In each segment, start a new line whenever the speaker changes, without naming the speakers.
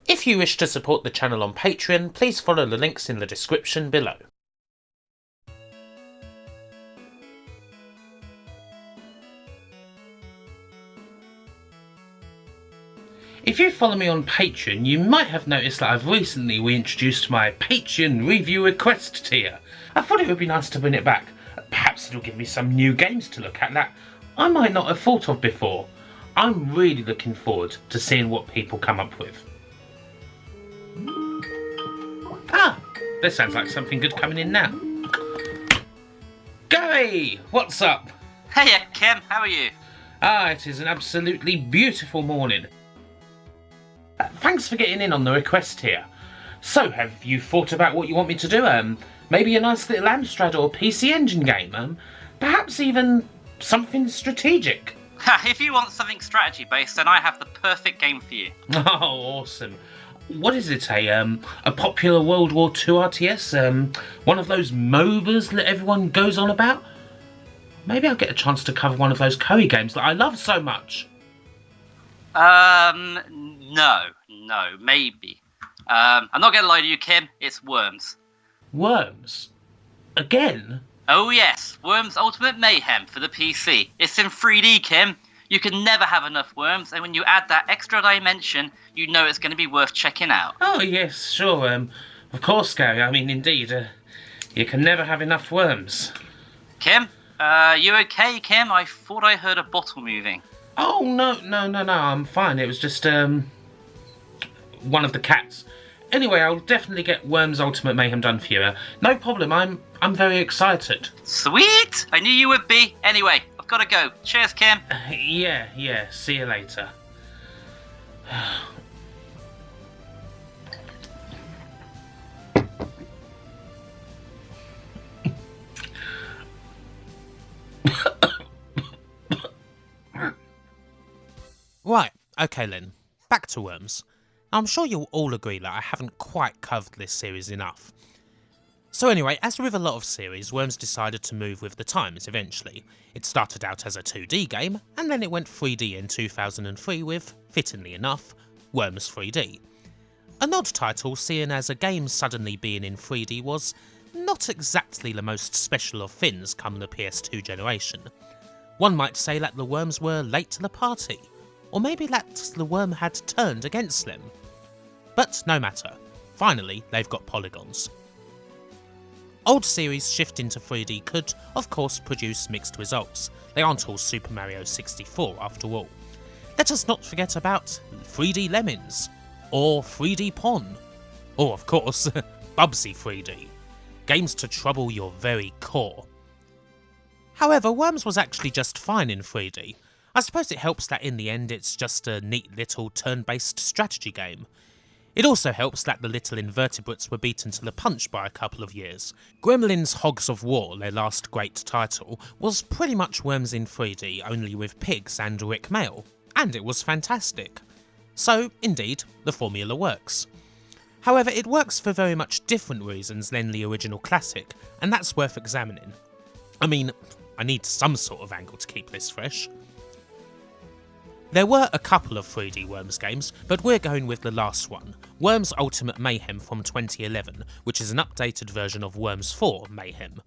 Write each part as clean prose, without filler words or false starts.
If you wish to support the channel on Patreon, please follow the links in the description below. If you follow me on Patreon, you might have noticed that I've recently reintroduced my Patreon review request tier. I thought it would be nice to bring it back. Perhaps it'll give me some new games to look at that I might not have thought of before. I'm really looking forward to seeing what people come up with. Ah, this sounds like something good coming in now. Gary, what's up?
Hey Kim, how are you?
It is an absolutely beautiful morning. Thanks for getting in on the request here. So, have you thought about what you want me to do? Maybe a nice little Amstrad or PC Engine game? Perhaps even something strategic?
If you want something strategy based, then I have the perfect game for you.
Oh, awesome. What is it, a popular World War II RTS? One of those MOBAs that everyone goes on about? Maybe I'll get a chance to cover one of those Koei games that I love so much.
No, maybe. I'm not gonna lie to you, Kim, it's Worms.
Worms? Again?
Oh yes, Worms Ultimate Mayhem for the PC. It's in 3D, Kim. You can never have enough worms, and when you add that extra dimension, you know it's going to be worth checking out.
Oh yes, sure, of course, Gary. I mean, indeed, you can never have enough worms.
Kim? You okay, Kim? I thought I heard a bottle moving.
Oh, no, I'm fine. It was just, one of the cats. Anyway, I'll definitely get Worms Ultimate Mayhem done for you. No problem, I'm very excited.
Sweet! I knew you would be. Anyway, I've got to go. Cheers, Kim.
Yeah, see you later. Right, okay then, back to Worms. I'm sure you'll all agree that I haven't quite covered this series enough. So anyway, as with a lot of series, Worms decided to move with the times eventually. It started out as a 2D game, and then it went 3D in 2003 with, fittingly enough, Worms 3D. An odd title, seeing as a game suddenly being in 3D was not exactly the most special of things come the PS2 generation. One might say that the Worms were late to the party, or maybe that the worm had turned against them. But no matter, finally they've got polygons. Old series shifting to 3D could, of course, produce mixed results. They aren't all Super Mario 64 after all. Let us not forget about 3D Lemmings, or 3D Pon, or of course, Bubsy 3D. Games to trouble your very core. However, Worms was actually just fine in 3D. I suppose it helps that in the end it's just a neat little turn-based strategy game. It also helps that the little invertebrates were beaten to the punch by a couple of years. Gremlin's Hogs of War, their last great title, was pretty much Worms in 3D, only with pigs and Rick Mail, and it was fantastic. So, indeed, the formula works. However, it works for very much different reasons than the original classic, and that's worth examining. I mean, I need some sort of angle to keep this fresh. There were a couple of 3D Worms games, but we're going with the last one, Worms Ultimate Mayhem from 2011, which is an updated version of Worms 4 Mayhem.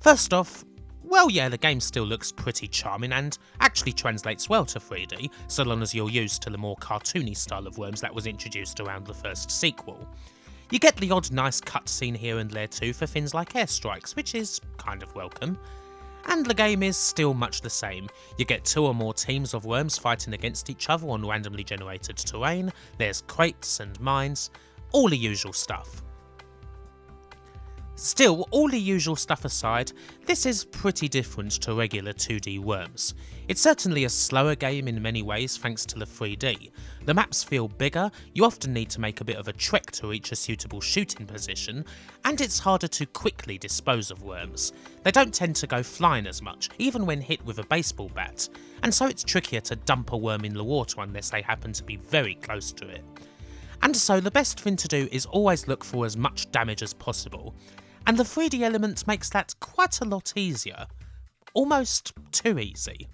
First off, well yeah, the game still looks pretty charming and actually translates well to 3D, so long as you're used to the more cartoony style of Worms that was introduced around the first sequel. You get the odd nice cutscene here and there too for things like airstrikes, which is kind of welcome. And the game is still much the same. You get 2 or more teams of worms fighting against each other on randomly generated terrain, there's crates and mines, all the usual stuff. Still, all the usual stuff aside, this is pretty different to regular 2D Worms. It's certainly a slower game in many ways thanks to the 3D. The maps feel bigger, you often need to make a bit of a trek to reach a suitable shooting position, and it's harder to quickly dispose of worms. They don't tend to go flying as much, even when hit with a baseball bat, and so it's trickier to dump a worm in the water unless they happen to be very close to it. And so the best thing to do is always look for as much damage as possible. And the 3D element makes that quite a lot easier. Almost too easy.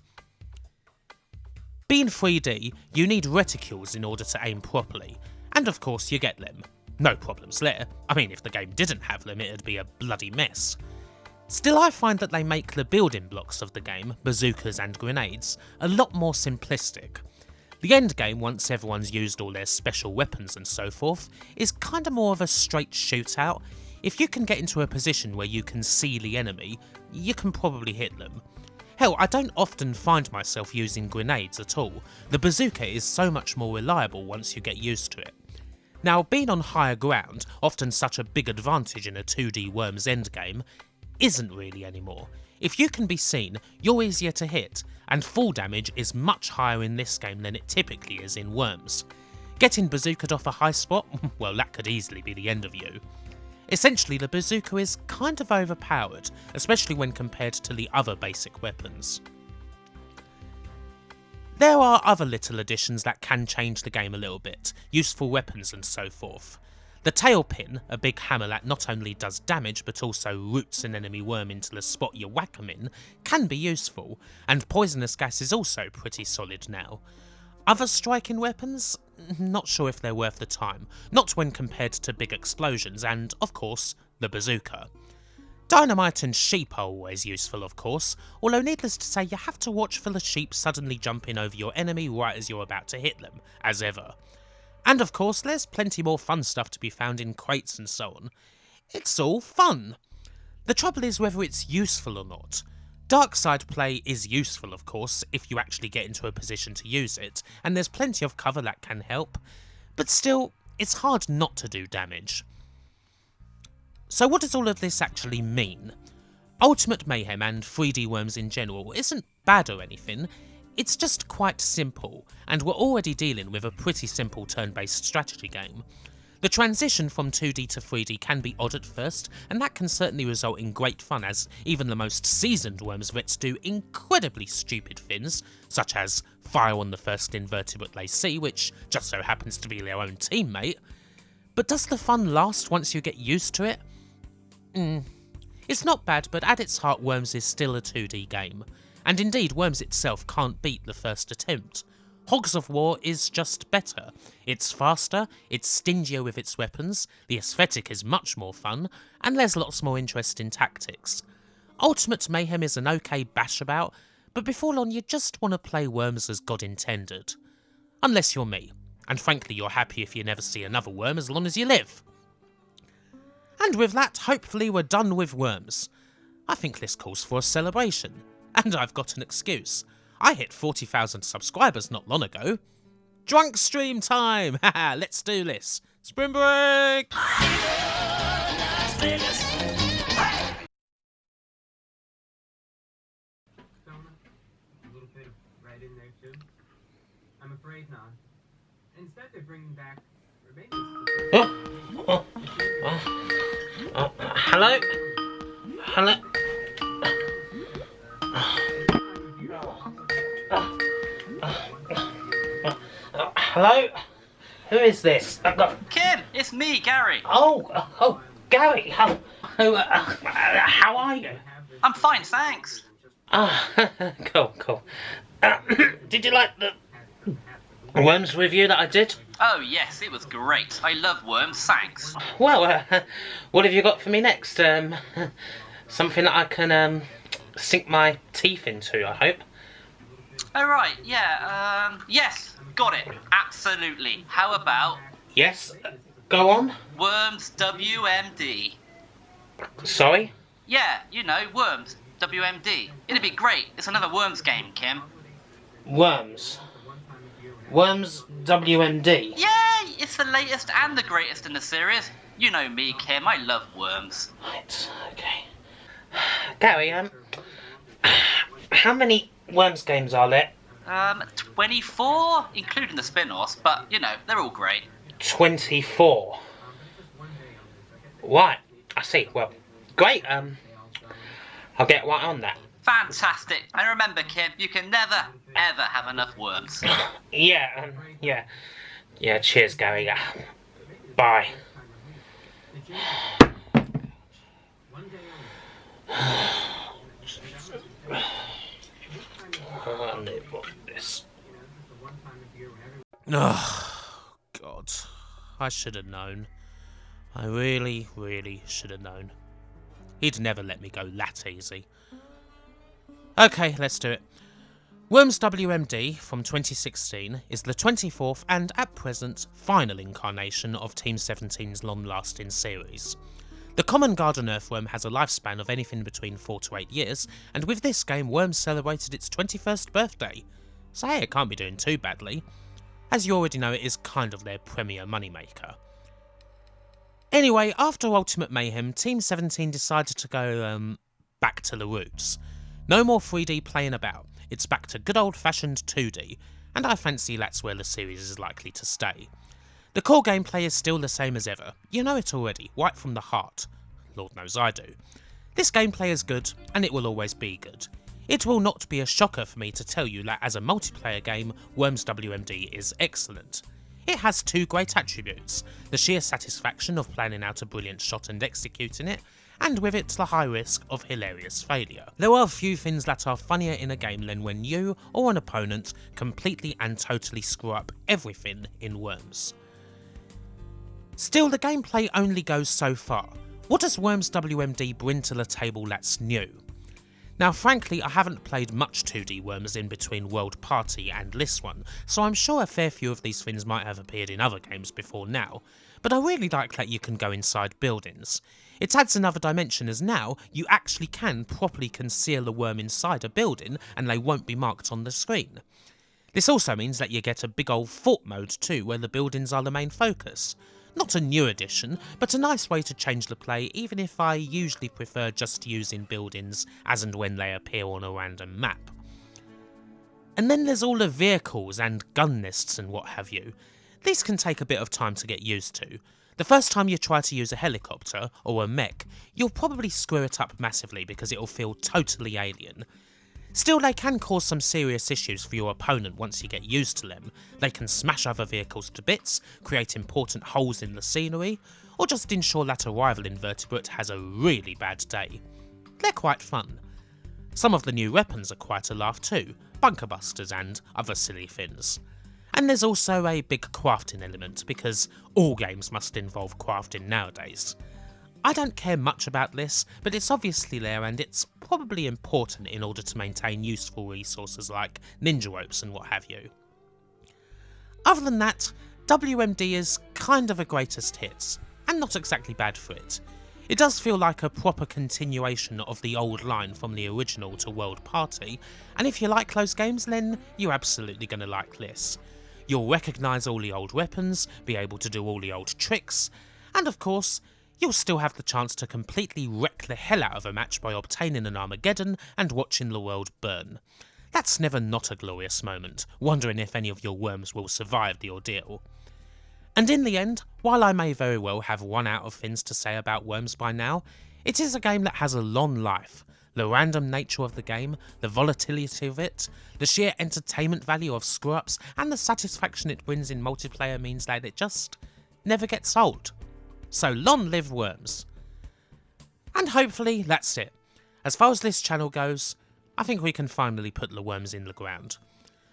Being 3D, you need reticules in order to aim properly, And of course you get them. No problems there. I mean, if the game didn't have them, it'd be a bloody mess. Still, I find that they make the building blocks of the game, bazookas and grenades, a lot more simplistic. The end game, once everyone's used all their special weapons and so forth, is kinda more of a straight shootout. If you can get into a position where you can see the enemy, you can probably hit them. Hell, I don't often find myself using grenades at all. The bazooka is so much more reliable once you get used to it. Now, being on higher ground, often such a big advantage in a 2D Worms endgame, isn't really anymore. If you can be seen, you're easier to hit, and fall damage is much higher in this game than it typically is in Worms. Getting bazookaed off a high spot? Well, that could easily be the end of you. Essentially, the bazooka is kind of overpowered, especially when compared to the other basic weapons. There are other little additions that can change the game a little bit, useful weapons and so forth. The tail pin, a big hammer that not only does damage but also roots an enemy worm into the spot you whack them in, can be useful, and poisonous gas is also pretty solid now. Other striking weapons? Not sure if they're worth the time, not when compared to big explosions and, of course, the bazooka. Dynamite and sheep are always useful, of course, although needless to say you have to watch for the sheep suddenly jumping over your enemy right as you're about to hit them, as ever. And of course, there's plenty more fun stuff to be found in crates and so on. It's all fun. The trouble is whether it's useful or not. Dark side play is useful, of course, if you actually get into a position to use it, and there's plenty of cover that can help, but still, it's hard not to do damage. So what does all of this actually mean? Ultimate Mayhem and 3D Worms in general isn't bad or anything, it's just quite simple, and we're already dealing with a pretty simple turn-based strategy game. The transition from 2D to 3D can be odd at first, and that can certainly result in great fun as even the most seasoned Worms vets do incredibly stupid things, such as fire on the first invertebrate they see, which just so happens to be their own teammate. But does the fun last once you get used to it? It's not bad, but at its heart Worms is still a 2D game. And indeed, Worms itself can't beat the first attempt. Hogs of War is just better. It's faster, it's stingier with its weapons, the aesthetic is much more fun, and there's lots more interest in tactics. Ultimate Mayhem is an okay bash about, but before long you just want to play Worms as God intended. Unless you're me, and frankly you're happy if you never see another worm as long as you live. And with that, hopefully we're done with Worms. I think this calls for a celebration. And I've got an excuse. I hit 40,000 subscribers not long ago. Drunk stream time! Haha, let's do this. Spring break!
I'm afraid not. Instead, they're bringing back
Hello? Hello? Hello? Who is this?
Kim, it's me, Gary.
Oh, Gary. How are you?
I'm fine, thanks.
Cool. Did you like the Worms review that I did?
Oh yes, it was great. I love Worms, thanks.
Well, what have you got for me next? Something that I can sink my teeth into, I hope.
Oh right, yeah, yes, got it. Absolutely. How about
Yes, go on.
Worms WMD?
Sorry?
Yeah, you know, Worms WMD. It'd be great. It's another Worms game, Kim.
Worms WMD.
Yeah, it's the latest and the greatest in the series. You know me, Kim. I love Worms.
Right, okay. Gary, how many Worms games are there?
24, including the spin-offs, but, you know, they're all great.
24. Right, I see. Well, great. I'll get right on that.
Fantastic. And remember, Kim, you can never, ever have enough Worms.
Yeah, yeah. Cheers, Gary. Bye. This. Oh, God. I should have known. I really, really should have known. He'd never let me go that easy. Okay, let's do it. Worms WMD from 2016 is the 24th and, at present, final incarnation of Team 17's long-lasting series. The common garden earthworm has a lifespan of anything between 4 to 8 years, and with this game Worms celebrated its 21st birthday, so hey, it can't be doing too badly. As you already know, it is kind of their premier moneymaker. Anyway, after Ultimate Mayhem, Team 17 decided to go, back to the roots. No more 3D playing about. It's back to good old-fashioned 2D, and I fancy that's where the series is likely to stay. The core gameplay is still the same as ever. You know it already, right from the heart. Lord knows I do. This gameplay is good, and it will always be good. It will not be a shocker for me to tell you that as a multiplayer game, Worms WMD is excellent. It has two great attributes, the sheer satisfaction of planning out a brilliant shot and executing it, and with it the high risk of hilarious failure. There are few things that are funnier in a game than when you, or an opponent, completely and totally screw up everything in Worms. Still, the gameplay only goes so far. What does Worms WMD bring to the table that's new? Now frankly, I haven't played much 2D Worms in between World Party and this one, so I'm sure a fair few of these things might have appeared in other games before now, but I really like that you can go inside buildings. It adds another dimension as now you actually can properly conceal a worm inside a building and they won't be marked on the screen. This also means that you get a big old fort mode too, where the buildings are the main focus. Not a new addition, but a nice way to change the play, even if I usually prefer just using buildings as and when they appear on a random map. And then there's all the vehicles and gun nests and what have you. These can take a bit of time to get used to. The first time you try to use a helicopter or a mech, you'll probably screw it up massively because it'll feel totally alien. Still, they can cause some serious issues for your opponent once you get used to them. They can smash other vehicles to bits, create important holes in the scenery, or just ensure that a rival invertebrate has a really bad day. They're quite fun. Some of the new weapons are quite a laugh too, bunker busters and other silly things. And there's also a big crafting element, because all games must involve crafting nowadays. I don't care much about this, but it's obviously there and it's probably important in order to maintain useful resources like ninja ropes and what have you. Other than that, WMD is kind of a greatest hits, and not exactly bad for it. It does feel like a proper continuation of the old line from the original to World Party, and if you like those games then you're absolutely going to like this. You'll recognise all the old weapons, be able to do all the old tricks, and of course, you'll still have the chance to completely wreck the hell out of a match by obtaining an Armageddon and watching the world burn. That's never not a glorious moment, wondering if any of your worms will survive the ordeal. And in the end, while I may very well have run out of things to say about Worms by now, it is a game that has a long life. The random nature of the game, the volatility of it, the sheer entertainment value of screw-ups, and the satisfaction it brings in multiplayer means that it just never gets old. So long live Worms. And hopefully that's it. As far as this channel goes, I think we can finally put the worms in the ground.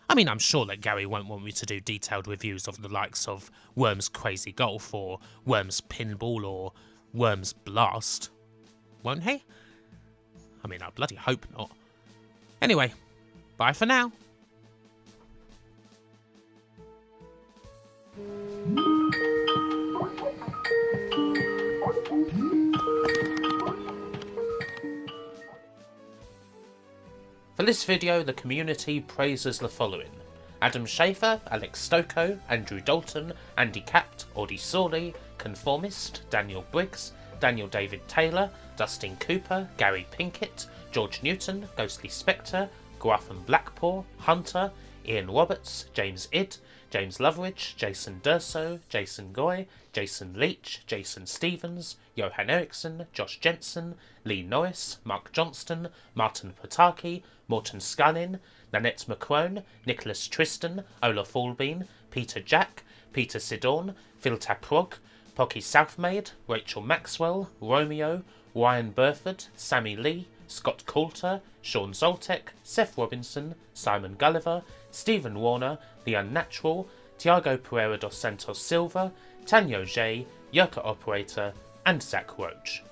I mean, I'm sure that Gary won't want me to do detailed reviews of the likes of Worms Crazy Golf, or Worms Pinball, or Worms Blast. Won't he? I mean, I bloody hope not. Anyway, bye for now. For this video, the community praises the following: Adam Schaefer, Alex Stocco, Andrew Dalton, Andy Capt, Audie Sawley, Conformist, Daniel Briggs, Daniel David Taylor, Dustin Cooper, Gary Pinkett, George Newton, Ghostly Spectre, Gruffin Blackpaw, Hunter, Ian Roberts, James Idd, James Loveridge, Jason Durso, Jason Goy, Jason Leach, Jason Stevens, Johan Eriksson, Josh Jensen, Lee Norris, Mark Johnston, Martin Pataki, Morton Scullin, Nanette McCrone, Nicholas Tristan, Olaf Allbean, Peter Jack, Peter Sidorn, Phil Taprog, Pocky Southmaid, Rachel Maxwell, Romeo, Ryan Burford, Sammy Lee, Scott Coulter, Sean Zoltek, Seth Robinson, Simon Gulliver, Stephen Warner, The Unnatural, Tiago Pereira dos Santos Silva, Tanyo J, Yucca Operator, and Zach Roach.